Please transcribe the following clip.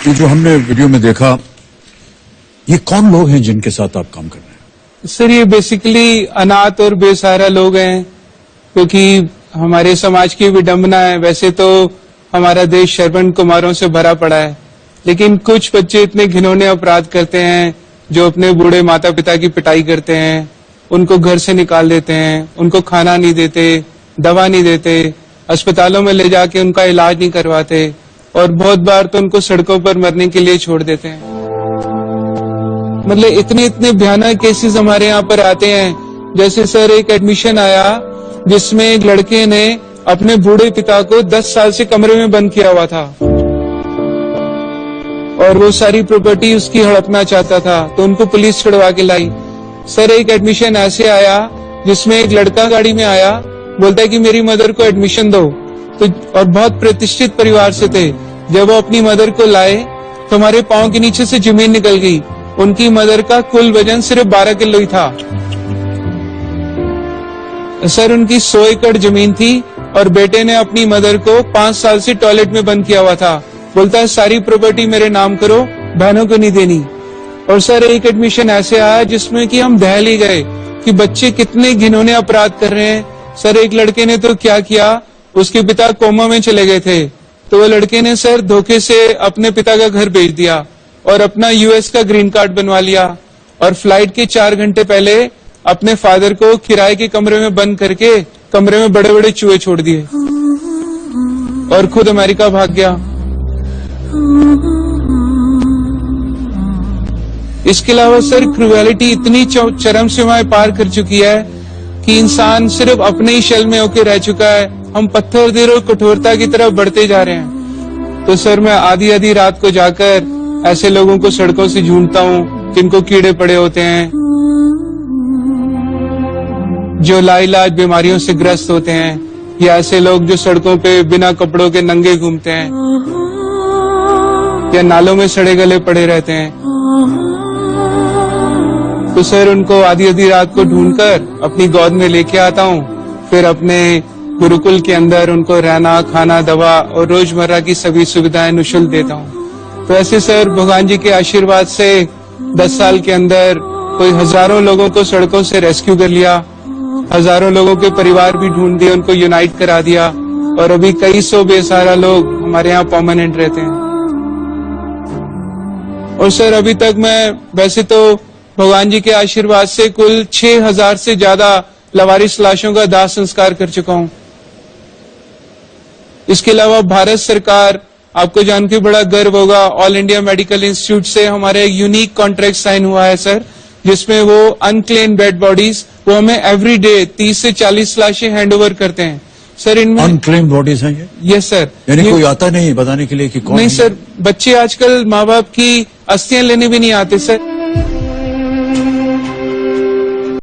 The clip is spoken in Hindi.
ये जो हमने वीडियो में देखा, ये कौन लोग हैं जिनके साथ आप काम कर रहे हैं? सर, ये बेसिकली अनाथ और बेसहारा लोग हैं, क्योंकि हमारे समाज की विडंबना है। वैसे तो हमारा देश श्रवण कुमारों से भरा पड़ा है, लेकिन कुछ बच्चे इतने घिनौने अपराध करते हैं जो अपने बूढ़े माता पिता की पिटाई करते हैं, उनको घर से निकाल देते हैं, उनको खाना नहीं देते, दवा नहीं देते, अस्पतालों में ले जाके उनका इलाज नहीं करवाते, और बहुत बार तो उनको सड़कों पर मरने के लिए छोड़ देते हैं। मतलब इतने भयानक केसेस हमारे यहाँ पर आते हैं। जैसे सर, एक एडमिशन आया जिसमें एक लड़के ने अपने बूढ़े पिता को 10 साल से कमरे में बंद किया हुआ था और वो सारी प्रॉपर्टी उसकी हड़पना चाहता था, तो उनको पुलिस छुड़वा के लाई। सर, एक एडमिशन ऐसे आया जिसमें एक लड़का गाड़ी में आया, बोलता है कि मेरी मदर को एडमिशन दो, तो और बहुत प्रतिष्ठित परिवार से थे। जब वो अपनी मदर को लाए तो हमारे पांव के नीचे से जमीन निकल गई। उनकी मदर का कुल वजन सिर्फ 12 किलो ही था। सर, उनकी 100 एकड़ जमीन थी और बेटे ने अपनी मदर को 5 साल से टॉयलेट में बंद किया हुआ था। बोलता है सारी प्रॉपर्टी मेरे नाम करो, बहनों को नहीं देनी। और सर, एक एडमिशन ऐसे आया जिसमें कि हम दहल ही गए कि बच्चे कितने घिनौने अपराध कर रहे हैं। सर, एक लड़के ने तो क्या किया, उसके पिता कोमा में चले गए थे, तो वो लड़के ने सर धोखे से अपने पिता का घर बेच दिया और अपना यूएस का ग्रीन कार्ड बनवा लिया, और फ्लाइट के 4 घंटे पहले अपने फादर को किराए के कमरे में बंद करके कमरे में बड़े बड़े चूहे छोड़ दिए और खुद अमेरिका भाग गया। इसके अलावा सर, क्रूएलिटी इतनी चरम सीमाएं पार कर चुकी है कि इंसान सिर्फ अपने ही शल में होकर रह चुका है। हम पत्थर दिल और कठोरता की तरफ बढ़ते जा रहे हैं। तो सर, मैं आधी रात को जाकर ऐसे लोगों को सड़कों से ढूंढता हूँ जिनको कीड़े पड़े होते हैं, जो लाइलाज बीमारियों से ग्रस्त होते हैं, या ऐसे लोग जो सड़कों पे बिना कपड़ों के नंगे घूमते हैं या नालों में सड़े गले पड़े रहते हैं। तो सर, उनको आधी रात को ढूंढकर अपनी गोद में लेके आता हूँ, फिर अपने गुरुकुल के अंदर उनको रहना, खाना, दवा और रोजमर्रा की सभी सुविधाएं निःशुल्क देता हूँ। तो ऐसे सर, भगवान जी के आशीर्वाद से 10 साल के अंदर कोई हजारों लोगों को सड़कों से रेस्क्यू कर लिया, हजारों लोगों के परिवार भी ढूंढ दिए, उनको यूनाइट करा दिया, और अभी कई 100 बेसहारा लोग हमारे यहाँ परमानेंट रहते हैं। और सर, अभी तक मैं वैसे तो भगवान जी के आशीर्वाद से कुल 6000 से ज्यादा लवारिस लाशों का दाह संस्कार कर चुका हूँ। इसके अलावा भारत सरकार, आपको जान के बड़ा गर्व होगा, ऑल इंडिया मेडिकल इंस्टीट्यूट से हमारे एक यूनिक कॉन्ट्रैक्ट साइन हुआ है सर, जिसमें वो अनक्लेम डेड बॉडीज वो हमें एवरी डे 30 से 40 लाशें हैंड ओवर करते हैं। सर, इनमें अनक्लेम बॉडीज हैं ये? Yes sir. यानी कोई आता नहीं बताने के लिए कि कौन? नहीं सर, बच्चे आजकल माँ बाप की अस्थियां लेने भी नहीं आते सर।